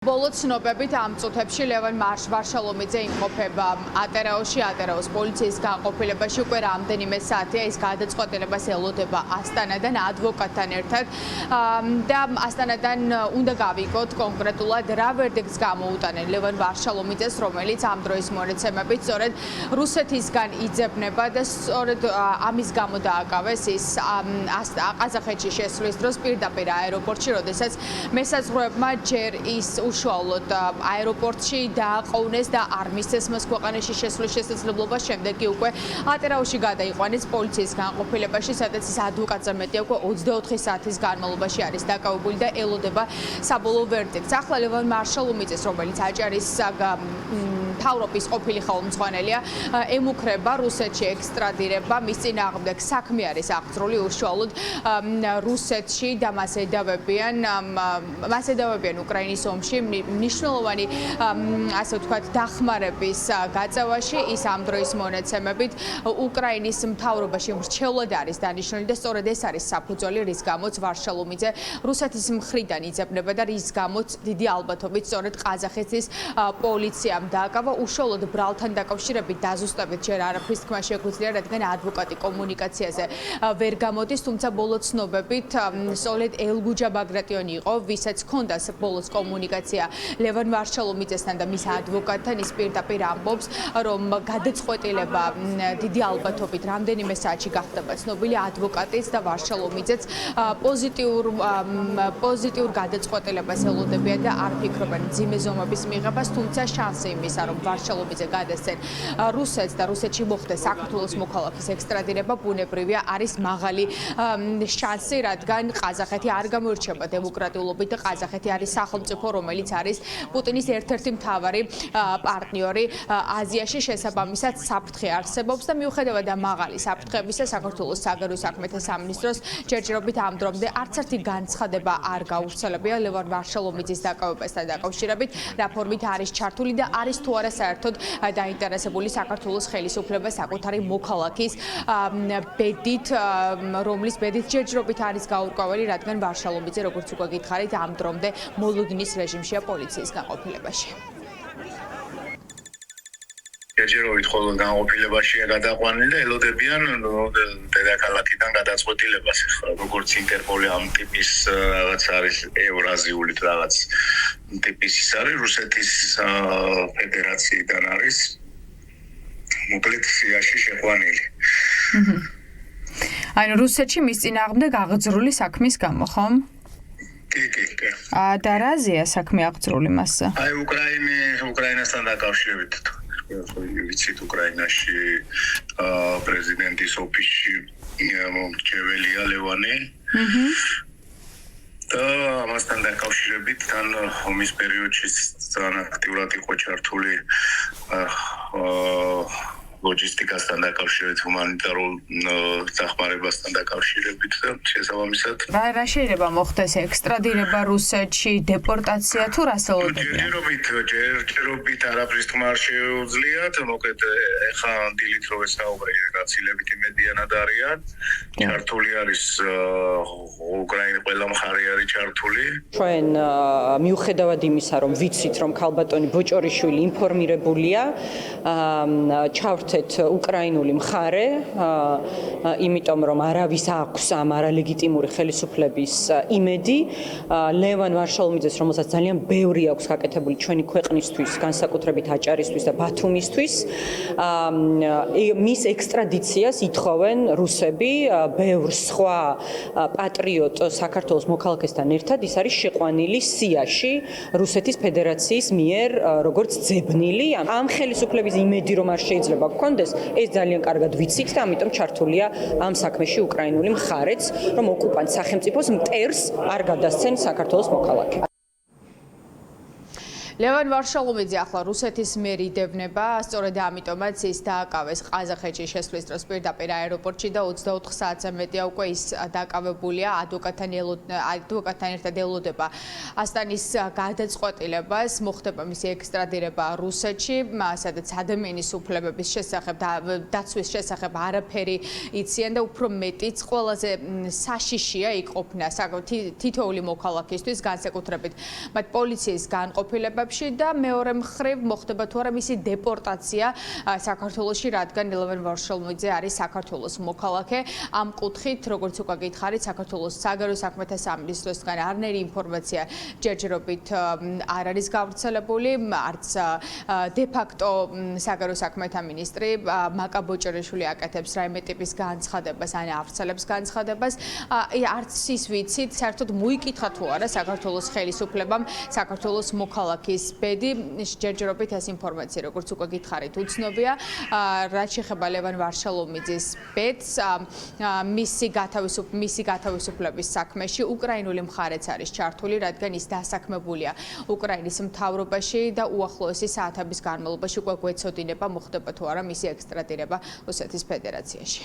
ბოლო ცნობებით ამ წუთებში ლევან ვარშალომიძე იმყოფება ატერაოში, ატერაოს პოლიციის განყოფილებაში უკვე რამდენიმე საათია. ის გადაწყვეტილებას ელოდება ასტანადან ადვოკატთან ერთად და ასტანადან უნდა გავიგოთ კონკრეტულად რა ვერდიქტს გამოუტანენ ლევან ვარშალომიძეს, რომელიც ამ დროის მონაცემებით სწორედ რუსეთისგან იძებნება და სწორედ ამის გამო დააკავეს ის ყაზახეთში შესვლის დროს პირდაპირ აეროპორტში, როდესაც მესაზღვრეებმა ჯერ ის უშუალოდ აეროპორტში დააყოვნეს და არ მისცეს მას ქვეყანაში შესვლის შესაძლებლობა, შემდეგ კი უკვე ატერაოში გადაიყვანეს პოლიციის განყოფილებაში, სადაც ის ადვოკატზე მეტია უკვე 24 საათის განმავლობაში არის დაკავებული და ელოდება საბოლოო ვერდიქტს. ახლა ლევან ვარშალომიძეს, რომელიც აჭარის მთავრობის ყოფილი ხელმძღვანელია, ემუქრება რუსეთში ექსტრადირება, მის წინააღმდეგ საქმე არის აღძრული უშუალოდ რუსეთში და მას ედავებიან უკრაინის ომში მნიშვნელოვანი ასე ვთქვათ დახმარების გაწევაში. ის ამ დროის მონაცემებით უკრაინის მთავრობაში მრჩევლად არის დანიშნული და სწორედ ეს არის საფუძველი, რის გამოც ვარშალომიძე რუსეთის მხრიდან იძებნება და რის გამოც დიდი ალბათობით სწორედ ყაზახეთის პოლიციამ დააკავა. უშუალოდ ბრალთან დაკავშირებით დაზუსტებით ჯერ არაფრის თქმა შეგვიძლია, რადგან ადვოკატი კომუნიკაციაზე ვერ გამოდის, თუმცა ბოლო ცნობებით სწორედ ელგუჯა ბაგრატიონი იყო, ვისაც ჰქონდა ბოლოს კომუნიკაცია ლევან ვარშალომიძესთან და მის ადვოკატთან. ის პირდაპირ ამბობს, რომ გადაწყვეტილება დიდი ალბათობით რამდენიმე საათში გახდება ცნობილი. ადვოკატიც და ვარშალომიძეც პოზიტიურ გადაწყვეტილებას ელოდებიან და არ ფიქრობენ მძიმე ზომების მიღებას, თუმცა შანსი იმისა, რომ ვარშალომიძე გადასცენ რუსეთს და რუსეთში მოხდეს საქართველოს მოქალაქის ექსტრადირება, ბუნებრივია არის მაღალი შანსი, რადგან ყაზახეთი არ გამოირჩევა დემოკრატიულობით და ყაზახეთი არის სახელმწიფო, რომელიც არის პუტინის ერთ-ერთი მთავარი პარტნიორი აზიაში. შესაბამისად საფრთხე არსებობს და მიუხედავად მაღალი საფრთხეებისა, საქართველოს საგარეო საქმეთა სამინისტროს ჯერჯერობით ამ დრომდე არც ერთი განცხადება არ გაუვრცელებია ლევან ვარშალომიძის დაკავებასთან დაკავშირებით, რა ფორმით არის ჩართული და არის თუ არა საერთოდ დაინტერესებული საქართველოს ხელისუფლება საკუთარი მოქალაქის ბედით, რომლის ბედით ჯერჯერობით არის გაურკვეველი, რადგან ვარშალომიძე, როგორც უკვე გითხარით, ამ დრომდე მოლუგინის რეჟიმშია პოლიციის განყოფილებაში. ჯერჯერობით ხოლმე განყოფილებაშია გადაყვანილი და ელოდებიან დედაქალაქიდან გადაწყვეტილებას. როგორც ინტერპოლი ამ ტიპის რაღაც არის ევრაზიული რაღაც ტიპის ის არის რუსეთის ფედერაციიდან არის მოკლედ სიაში შეყვანილი. ანუ რუსეთში მის წინააღმდეგ აღძრული საქმის გამო, ხომ? კი. და რა აზია საქმე აღძრული მასზე? აი უკრაინასთან დაკავშირებით ვიცით უკრაინაში პრეზიდენტის ოფისში მომრჩეველია ლევანი. და ამასთან დაკავშირებით თან ომის პერიოდში ძალიან აქტიურად იყო ჩართული ლოჯისტიკასთან დაკავშირებით, ჰუმანიტარულ დახმარებასთან დაკავშირებით და შესაბამისად რა შეიძლება მოხდეს ექსტრადირება რუსეთში, დეპორტაცია თუ რას ელოდებიან? ჯერჯერობით არაფრის თქმა არ შეუძლიათ, მოკლედ ეხა დილით რო ვესაუბრე, გაცილებით იმედიანად არიან. ჩართული არის უკრაინის ყველა მხარე არის ჩართული. ჩვენ მიუხედავად იმისა, რომ ვიცით, რომ ქალბატონი ბოჭორიშვილი ინფორმირებულია, ჩავრთეთ უკრაინული მხარე, იმიტომ რომ არავის აქვს ამ არალეგიტიმური ხელისუფლების იმედი. ლევან ვარშალომიძეს, რომელსაც ძალიან ბევრი აქვს გაკეთებული ჩვენი ქვეყნისთვის, განსაკუთრებით აჭარისთვის და ბათუმისთვის, მის ექსტრადიციას ითხოვენ რუსები, ბევრ სხვა პატრიოტ საქართველოს მოქალაქესთან ერთად. ის არის შეყვანილი სიაში რუსეთის ფედერაციის მიერ როგორც ძებნილი. ამ ხელისუფლების იმედი რომ არ შეიძლება გქონდეს, ეს ძალიან კარგად ვიცით და ამიტომ ჩართულია ამ საქმეში უკრაინული მხარეც, რომ ოკუპანტ სახელმწიფოს მტერს არ გადასცენ საქართველოს მოქალაქე. ლევან ვარშალომიძე ახლა რუსეთის მიერ იდევნება, სწორედ ამიტომაც ის დააკავეს ყაზახეთში შესვლის დროს პირდაპირ აეროპორტში და 24 საათზე მეტია უკვე ის დააკავებულია, ადვოკატთან ერთად ელოდება ასტანის გადაწყვეტილებას, მოხდება მისი ექსტრადირება რუსეთში, სადაც ადამიანის უფლებების შესახებ და დაცვის შესახებ არაფერი იციან და უფრო მეტიც ყველაზე საშიშია იქ ყოფნა თითოეული მოქალაქისთვის, განსაკუთრებით მათ პოლიციის განყოფილებებში და მეორე მხრივ მოხდება თუ არა მისი დეპორტაცია საქართველოში, რადგან ლევან ვარშალომიძე არის საქართველოს მოქალაქე. ამ კუთხით, როგორც უკვე გითხარით, საქართველოს საგარეო საქმეთა სამინისტროსგან არნაირი ინფორმაცია ჯერჯერობით არ არის გავრცელებული, არც დე-ფაქტო საგარეო საქმეთა მინისტრი მაკა ბოჭორაშვილი აკეთებს რაიმე ტიპის განცხადებას, ან ავრცელებს განცხადებას. არც ის ვიცით, საერთოდ მოიკითხა თუ არა საქართველოს ხელისუფლებამ საქართველოს მოქალაქის ბედი, ჯერჯერობით ეს ინფორმაცია, როგორც უკვე გითხარით, უცნობია. რაც შეეხება ლევან ვარშალომიძის ბედს, მისი გათავისუფლების საქმეში უკრაინული მხარეც არის ჩართული, რადგან ის დასაქმებულია უკრაინის მთავრობაში და უახლოესი საათების განმავლობაში უკვე გვეცოდინება, მოხდება თუ არა მისი ექსტრადირება რუსეთის ფედერაციაში.